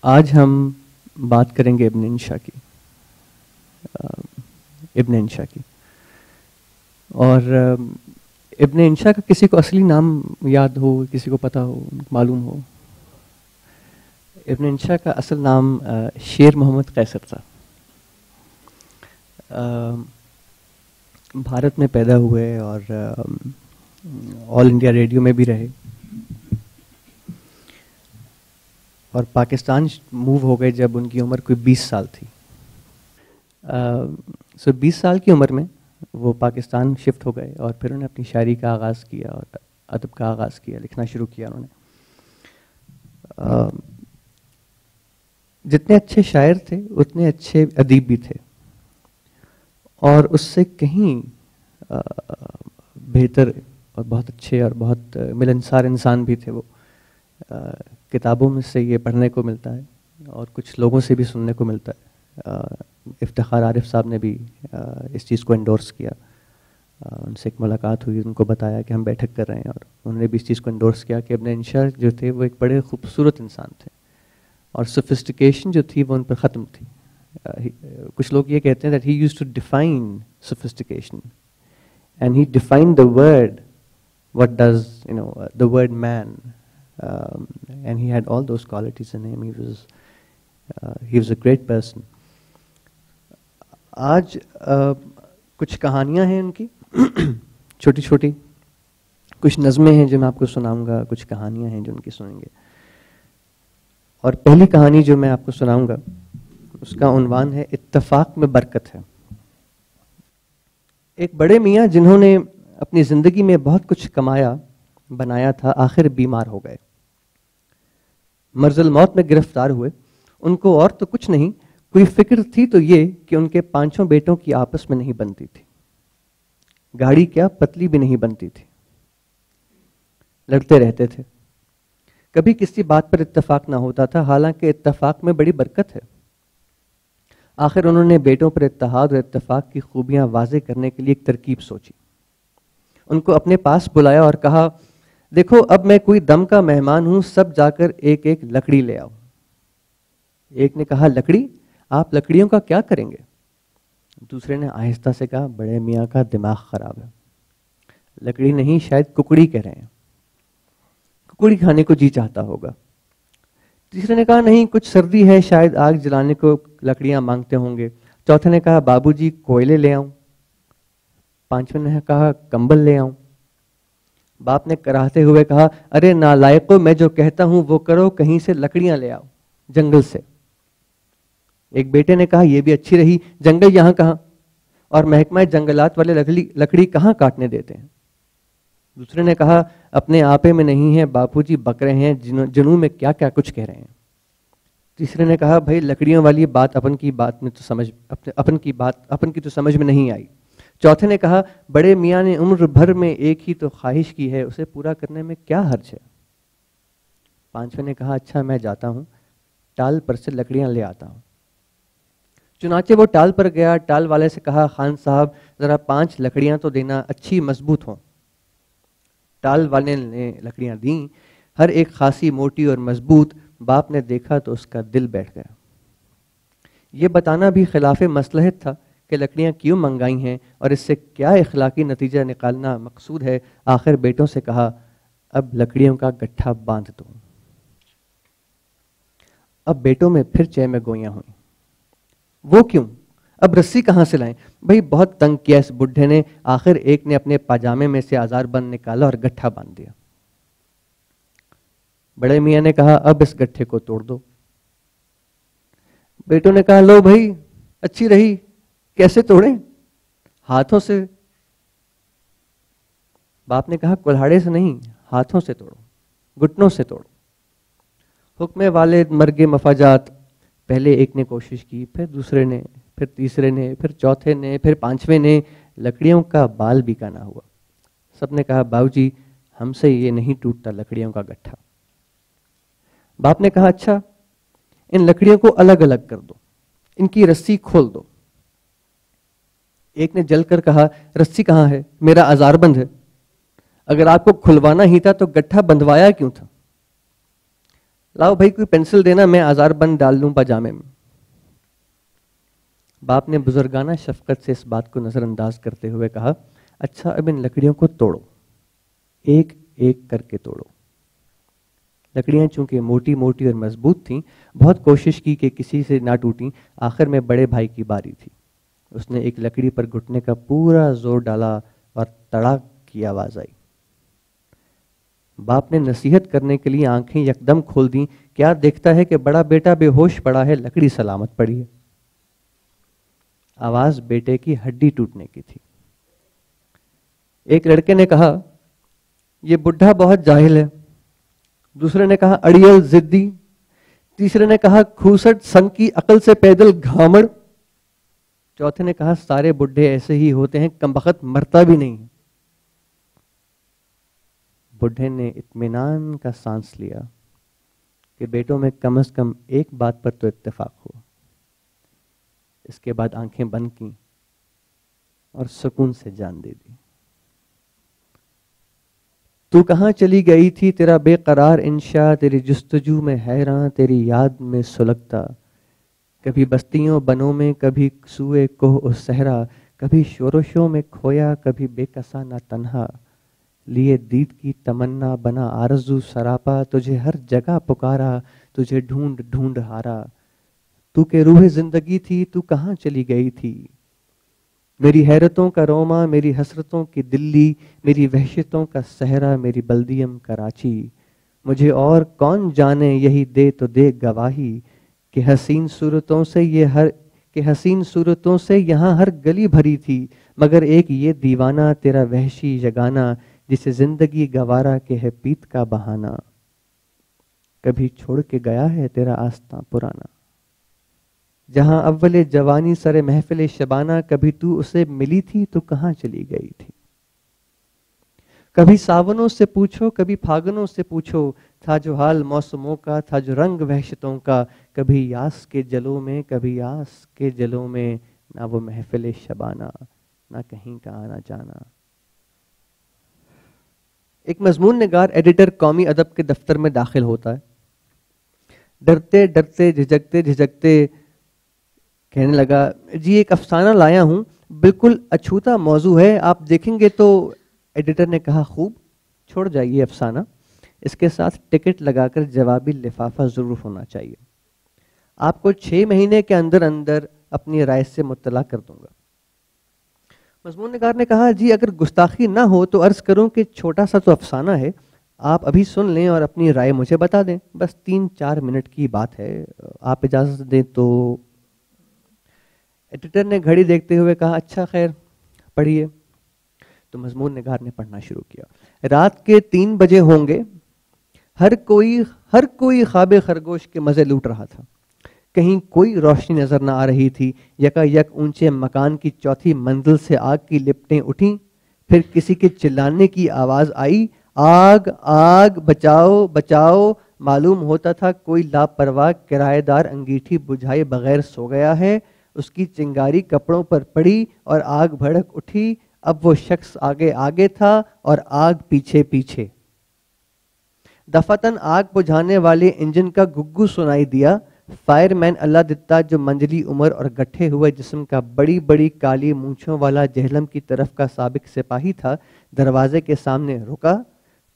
آج ہم بات کریں گے ابن انشا کی. ابن انشا کی. اور ابن انشا کا کسی کو اصلی نام یاد ہو، کسی کو پتہ ہو، معلوم ہو؟ ابن انشا کا اصل نام شیر محمد قیصر تھا. بھارت میں پیدا ہوئے اور آل انڈیا ریڈیو میں بھی رہے، اور پاکستان موو ہو گئے جب ان کی عمر کوئی 20 سال تھی. 20 سال کی عمر میں وہ پاکستان شفٹ ہو گئے، اور پھر انہوں نے اپنی شاعری کا آغاز کیا اور ادب کا آغاز کیا، لکھنا شروع کیا انہوں نے. جتنے اچھے شاعر تھے اتنے اچھے ادیب بھی تھے، اور اس سے کہیں بہتر اور بہت اچھے اور بہت ملنسار انسان بھی تھے وہ. کتابوں میں سے یہ پڑھنے کو ملتا ہے اور کچھ لوگوں سے بھی سننے کو ملتا ہے. افتخار عارف صاحب نے بھی اس چیز کو انڈورس کیا. ان سے ایک ملاقات ہوئی، ان کو بتایا کہ ہم بیٹھک کر رہے ہیں، اور انہوں نے بھی اس چیز کو انڈورس کیا کہ ابن انشا جو تھے وہ ایک بڑے خوبصورت انسان تھے، اور سوفسٹیکیشن جو تھی وہ ان پر ختم تھی. کچھ لوگ یہ کہتے ہیں that he used to define sophistication and he defined the word, what does the word man, and he had all those qualities in him. He was a great person. آج کچھ کہانیاں ہیں ان کی چھوٹی چھوٹی، کچھ نظمیں ہیں جو میں آپ کو سناؤں گا، کچھ کہانیاں ہیں جو ان کی سنیں گے. اور پہلی کہانی جو میں آپ کو سناؤں گا اس کا عنوان ہے اتفاق میں برکت ہے. ایک بڑے میاں جنہوں نے اپنی زندگی میں بہت کچھ کمایا بنایا تھا، آخر بیمار ہو گئے، مرض الموت میں گرفتار ہوئے. ان کو اور تو کچھ نہیں، کوئی فکر تھی تو یہ کہ ان کے 5 بیٹوں کی آپس میں نہیں بنتی تھی. گاڑی کیا پتلی بھی نہیں بنتی تھی، لڑتے رہتے تھے. کبھی کسی بات پر اتفاق نہ ہوتا تھا، حالانکہ اتفاق میں بڑی برکت ہے. آخر انہوں نے بیٹوں پر اتحاد اور اتفاق کی خوبیاں واضح کرنے کے لیے ایک ترکیب سوچی. ان کو اپنے پاس بلایا اور کہا، دیکھو اب میں کوئی دم کا مہمان ہوں، سب جا کر ایک ایک لکڑی لے آؤ. ایک نے کہا، لکڑی؟ آپ لکڑیوں کا کیا کریں گے؟ دوسرے نے آہستہ سے کہا، بڑے میاں کا دماغ خراب ہے، لکڑی نہیں شاید ککڑی کہہ رہے ہیں، ککڑی کھانے کو جی چاہتا ہوگا. تیسرے نے کہا، نہیں کچھ سردی ہے، شاید آگ جلانے کو لکڑیاں مانگتے ہوں گے. چوتھے نے کہا، بابو جی کوئلے لے آؤں. 5ویں نے کہا، کمبل لے آؤں. باپ نے کراہتے ہوئے کہا، ارے نالائقو، میں جو کہتا ہوں وہ کرو، کہیں سے لکڑیاں لے آؤ جنگل سے. ایک بیٹے نے کہا، یہ بھی اچھی رہی، جنگل یہاں کہاں، اور محکمہ جنگلات والے لکڑی کہاں کاٹنے دیتے ہیں. دوسرے نے کہا، اپنے آپے میں نہیں ہے باپو جی، بکرے ہیں، جنوں میں کیا کیا کچھ کہہ رہے ہیں. تیسرے نے کہا، بھائی لکڑیوں والی بات اپن کی تو سمجھ میں نہیں آئی. چوتھے نے کہا، بڑے میاں نے عمر بھر میں ایک ہی تو خواہش کی ہے، اسے پورا کرنے میں کیا حرج ہے. 5ویں نے کہا، اچھا میں جاتا ہوں، ٹال پر سے لکڑیاں لے آتا ہوں. چنانچہ وہ ٹال پر گیا، ٹال والے سے کہا، خان صاحب ذرا 5 لکڑیاں تو دینا، اچھی مضبوط ہوں. ٹال والے نے لکڑیاں دیں، ہر ایک خاصی موٹی اور مضبوط. باپ نے دیکھا تو اس کا دل بیٹھ گیا. یہ بتانا بھی خلاف مصلحت تھا کہ لکڑیاں کیوں منگائی ہیں اور اس سے کیا اخلاقی نتیجہ نکالنا مقصود ہے. آخر بیٹوں سے کہا، اب لکڑیوں کا گٹھا باندھ دو. اب بیٹوں میں پھر چہ میں گویاں ہوئیں. وہ کیوں؟ اب رسی کہاں سے لائیں؟ بھئی بہت تنگ کیا اس بڈھے نے. آخر ایک نے اپنے پاجامے میں سے آزار بند نکالا اور گٹھا باندھ دیا. بڑے میاں نے کہا، اب اس گٹھے کو توڑ دو. بیٹوں نے کہا، لو بھائی اچھی رہی، کیسے توڑیں؟ ہاتھوں سے. باپ نے کہا، کلہاڑے سے نہیں، ہاتھوں سے توڑو، گھٹنوں سے توڑو. حکم والد مرگ مفاجات. پہلے ایک نے کوشش کی، پھر دوسرے نے، پھر تیسرے نے، پھر چوتھے نے، پھر 5ویں نے. لکڑیوں کا بال بھی کا نہ ہوا. سب نے کہا، باؤ جی ہم سے یہ نہیں ٹوٹتا لکڑیوں کا گٹھا. باپ نے کہا، اچھا ان لکڑیوں کو الگ الگ کر دو، ان کی رسی کھول دو. ایک نے جل کر کہا، رسی کہاں ہے؟ میرا آزار بند ہے. اگر آپ کو کھلوانا ہی تھا تو گٹھا بندھوایا کیوں تھا؟ لاؤ بھائی کوئی پینسل دینا، میں آزار بند ڈال لوں پاجامے میں۔ باپ نے بزرگانہ شفقت سے اس بات کو نظر انداز کرتے ہوئے کہا، اچھا اب ان لکڑیوں کو توڑو، ایک ایک کر کے توڑو۔ لکڑیاں چونکہ موٹی موٹی اور مضبوط تھیں، بہت کوشش کی کہ کسی سے نہ ٹوٹیں۔ آخر میں بڑے بھائی کی باری تھی۔ اس نے ایک لکڑی پر گھٹنے کا پورا زور ڈالا اور تڑاک کی آواز آئی۔ باپ نے نصیحت کرنے کے لیے آنکھیں یکدم کھول دیں، کیا دیکھتا ہے کہ بڑا بیٹا بے ہوش پڑا ہے، لکڑی سلامت پڑی ہے۔ آواز بیٹے کی ہڈی ٹوٹنے کی تھی۔ ایک لڑکے نے کہا، یہ بڈھا بہت جاہل ہے۔ دوسرے نے کہا، اڑیل ضدی۔ تیسرے نے کہا، کھوسٹ سنگ کی عقل سے پیدل گھامڑ۔ چوتھے نے کہا، سارے بڈھے ایسے ہی ہوتے ہیں، کمبخت مرتا بھی نہیں۔ بڈھے نے اطمینان کا سانس لیا کہ بیٹوں میں کم از کم ایک بات پر تو اتفاق ہوا۔ اس کے بعد آنکھیں بند کیں اور سکون سے جان دے دی۔ تو کہاں چلی گئی تھی تیرا بے قرار انشا، تیری جستجو میں حیراں تیری یاد میں سلگتا، کبھی بستیوں بنوں میں، کبھی سوئے کوہ و صحرا، کبھی شورشوں میں کھویا، کبھی بے کسا نہ تنہا، لیے دید کی تمنا بنا آرزو سراپا، تجھے ہر جگہ پکارا، تجھے ڈھونڈ ڈھونڈ ہارا، تو کہ روح زندگی تھی تو کہاں چلی گئی تھی، میری حیرتوں کا روما، میری حسرتوں کی دلی، میری وحشتوں کا صحرا، میری بلدیم کراچی، مجھے اور کون جانے یہی دے تو دے گواہی کہ حسین صورتوں سے یہاں ہر گلی بھری تھی، مگر ایک یہ دیوانہ تیرا وحشی یگانہ، جسے زندگی گوارا کہ ہے پیت کا بہانہ، کبھی چھوڑ کے گیا ہے تیرا آستاں پرانا، جہاں اول جوانی سر محفل شبانہ، کبھی تو اسے ملی تھی تو کہاں چلی گئی تھی، کبھی ساونوں سے پوچھو کبھی پھاگنوں سے پوچھو، تھا جو حال موسموں کا، تھا جو رنگ وحشتوں کا، کبھی یاس کے جلوں میں، کبھی یاس کے جلوں میں، نہ وہ محفل شبانہ، نہ کہیں کا آنا جانا۔ ایک مضمون نگار ایڈیٹر قومی ادب کے دفتر میں داخل ہوتا ہے، ڈرتے ڈرتے جھجکتے جھجکتے کہنے لگا، جی ایک افسانہ لایا ہوں، بالکل اچھوتا موضوع ہے، آپ دیکھیں گے تو۔ ایڈیٹر نے کہا، خوب، چھوڑ جائیے افسانہ، اس کے ساتھ ٹکٹ لگا کر جوابی لفافہ ضرور ہونا چاہیے، آپ کو 6 مہینے کے اندر اندر اپنی رائے سے مطلع کر دوں گا۔ مضمون نگار نے کہا، جی اگر گستاخی نہ ہو تو عرض کروں کہ چھوٹا سا تو افسانہ ہے، آپ ابھی سن لیں اور اپنی رائے مجھے بتا دیں، بس 3-4 منٹ کی بات ہے، آپ اجازت دیں تو۔ ایڈیٹر نے گھڑی دیکھتے ہوئے کہا، اچھا خیر پڑھیے۔ تو مضمون نگار نے پڑھنا شروع کیا۔ رات کے 3 بجے ہوں گے، ہر کوئی خواب خرگوش کے مزے لوٹ رہا تھا، کہیں کوئی روشنی نظر نہ آ رہی تھی، یکا یک اونچے مکان کی 4تھی منزل سے آگ کی لپٹیں اٹھیں، پھر کسی کے چلانے کی آواز آئی، آگ آگ بچاؤ بچاؤ، معلوم ہوتا تھا کوئی لاپرواہ کرایہ دار انگیٹھی بجھائے بغیر سو گیا ہے، اس کی چنگاری کپڑوں پر پڑی اور آگ بھڑک اٹھی، اب وہ شخص آگے آگے تھا اور آگ پیچھے پیچھے۔ دفعتاً آگ بجھانے والے انجن کا گگو سنائی دیا، فائر مین اللہ دتا جو منجلی عمر اور گٹھے ہوئے جسم کا بڑی بڑی کالی مونچھوں والا جہلم کی طرف کا سابق سپاہی تھا، دروازے کے سامنے رکا،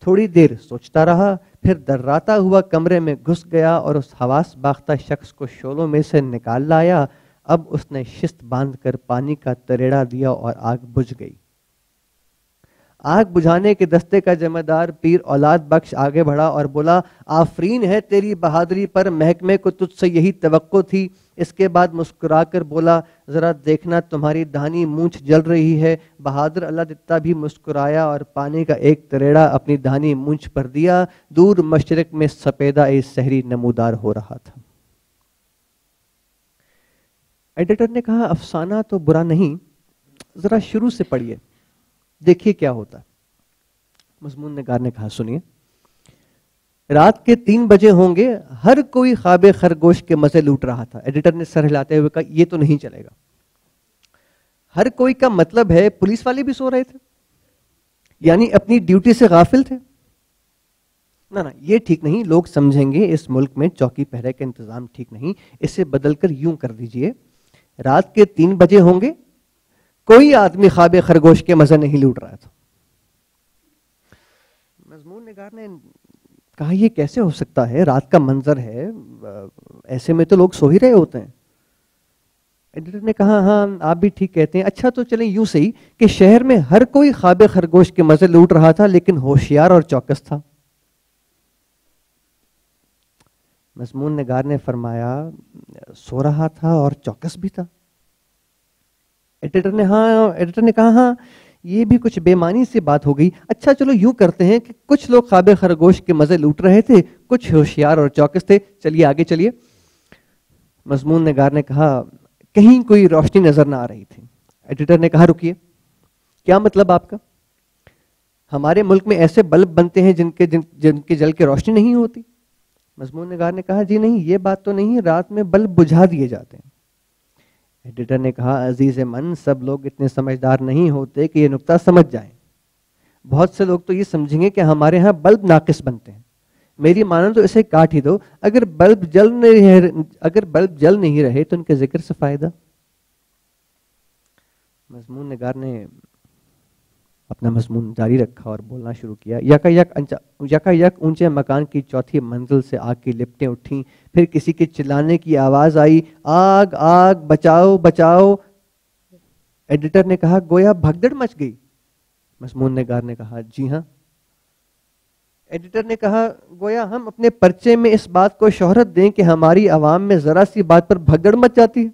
تھوڑی دیر سوچتا رہا، پھر دراتا ہوا کمرے میں گھس گیا اور اس حواس باختہ شخص کو شعلوں میں سے نکال لایا۔ اب اس نے شست باندھ کر پانی کا تریڑا دیا اور آگ بجھ گئی۔ آگ بجھانے کے دستے کا ذمہ دار پیر اولاد بخش آگے بڑھا اور بولا، آفرین ہے تیری بہادری پر، محکمے کو تجھ سے یہی توقع تھی۔ اس کے بعد مسکرا کر بولا، ذرا دیکھنا تمہاری دہنی مونچھ جل رہی ہے۔ بہادر اللہ دتا بھی مسکرایا اور پانی کا ایک تریڑا اپنی دہنی مونچھ پر دیا۔ دور مشرق میں سپیدہ سحری نمودار ہو رہا تھا۔ ایڈیٹر نے کہا، افسانہ تو برا نہیں، ذرا شروع سے پڑھیے، دیکھیے کیا ہوتا ہے۔ مضمون نگار نے کہا، سنیے۔ رات کے 3 بجے ہوں گے، ہر کوئی خواب خرگوش کے مزے لوٹ رہا تھا۔ ایڈیٹر نے سر ہلاتے ہوئے کہا، یہ تو نہیں چلے گا۔ ہر کوئی کا مطلب ہے پولیس والے بھی سو رہے تھے، یعنی اپنی ڈیوٹی سے غافل تھے۔ نہ یہ ٹھیک نہیں، لوگ سمجھیں گے اس ملک میں چوکی پہرے کا انتظام ٹھیک نہیں، اسے بدل کر یوں کر دیجئے، رات کے 3 بجے ہوں گے، کوئی آدمی خواب خرگوش کے مزے نہیں لوٹ رہا تھا۔ مضمون نگار نے کہا یہ کیسے ہو سکتا ہے، رات کا منظر ہے، ایسے میں تو لوگ سو ہی رہے ہوتے ہیں۔ ایڈیٹر نے کہا ہاں آپ بھی ٹھیک کہتے ہیں، اچھا تو چلیں یوں صحیح کہ شہر میں ہر کوئی خواب خرگوش کے مزے لوٹ رہا تھا لیکن ہوشیار اور چوکس تھا۔ مضمون نگار نے فرمایا سو رہا تھا اور چوکس بھی تھا۔ ایڈیٹر نے کہا ہاں یہ بھی کچھ بے معنی سی بات ہو گئی، اچھا چلو یوں کرتے ہیں کہ کچھ لوگ خواب خرگوش کے مزے لوٹ رہے تھے، کچھ ہوشیار اور چوکس تھے، چلیے آگے چلیے۔ مضمون نگار نے کہا کہیں کوئی روشنی نظر نہ آ رہی تھی۔ ایڈیٹر نے کہا رکیے، کیا مطلب آپ کا؟ ہمارے ملک میں ایسے بلب بنتے ہیں جن کے جل کے روشنی نہیں ہوتی۔ مضمون نگار نے کہا جی نہیں یہ بات تو نہیں، رات میں بلب بجھا دیے جاتے ہیں۔ ایڈیٹر نے کہا عزیز من سب لوگ اتنے سمجھدار نہیں ہوتے کہ یہ نکتہ سمجھ جائیں، بہت سے لوگ تو یہ سمجھیں گے کہ ہمارے ہاں بلب ناقص بنتے ہیں، میری مانو تو اسے کاٹ ہی دو، اگر بلب جل نہیں رہے تو ان کے ذکر سے فائدہ۔ مضمون نگار نے اپنا مضمون جاری رکھا اور بولنا شروع کیا، یکا یک اونچے مکان کی 4تھی منزل سے آگ کی لپٹیں اٹھیں، پھر کسی کے چلانے کی آواز آئی، آگ آگ بچاؤ بچاؤ۔ ایڈیٹر نے کہا گویا بھگدڑ مچ گئی۔ مضمون نگار نے کہا جی ہاں۔ ایڈیٹر نے کہا گویا ہم اپنے پرچے میں اس بات کو شہرت دیں کہ ہماری عوام میں ذرا سی بات پر بھگدڑ مچ جاتی ہے،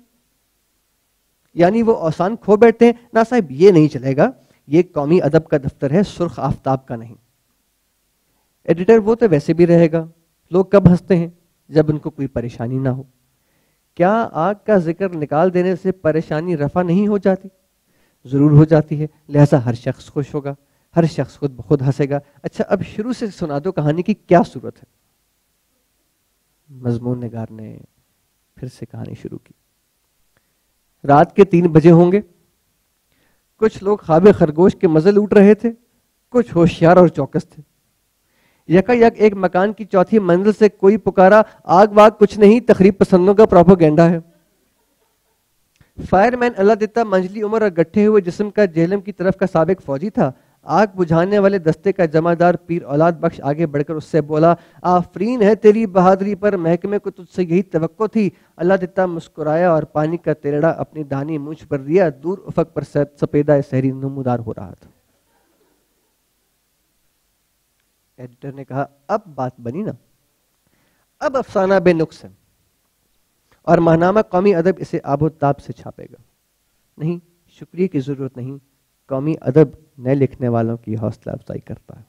یعنی وہ اوسان کھو بیٹھتے ہیں۔ نا صاحب یہ نہیں چلے گا، یہ قومی ادب کا دفتر ہے، سرخ آفتاب کا نہیں۔ ایڈیٹر وہ تو ویسے بھی رہے گا، لوگ کب ہنستے ہیں جب ان کو کوئی پریشانی نہ ہو، کیا آگ کا ذکر نکال دینے سے پریشانی رفع نہیں ہو جاتی؟ ضرور ہو جاتی ہے، لہذا ہر شخص خوش ہوگا، ہر شخص خود بخود ہنسے گا۔ اچھا اب شروع سے سنا دو کہانی کی کیا صورت ہے۔ مضمون نگار نے پھر سے کہانی شروع کی۔ رات کے 3 بجے ہوں گے، کچھ لوگ خواب خرگوش کے مزے لوٹ رہے تھے، کچھ ہوشیار اور چوکس تھے۔ یکا یک ایک مکان کی 4تھی منزل سے کوئی پکارا، آگ واگ کچھ نہیں، تخریب پسندوں کا پروپیگنڈا ہے۔ فائر مین اللہ دیتا منجلی عمر اور گٹھے ہوئے جسم کا جہلم کی طرف کا سابق فوجی تھا۔ آگ بجھانے والے دستے کا جمعدار پیر اولاد بخش آگے بڑھ کر اس سے بولا، آفرین ہے تیری بہادری پر، محکمے کو تجھ سے یہی توقع تھی۔ اللہ دیتا مسکرایا اور پانی کا تیرڑا اپنی دانی مونچھ پر دیا، دور افق پر سپیدہ سحری نمودار ہو رہا تھا۔ ایڈیٹر نے کہا اب بات بنی نا، اب افسانہ بے نقص ہے اور ماہنامہ قومی ادب اسے آب و تاب سے چھاپے گا۔ نہیں شکریہ کی ضرورت نہیں، قومی ادب نئے لکھنے والوں کی حوصلہ افزائی کرتا ہے۔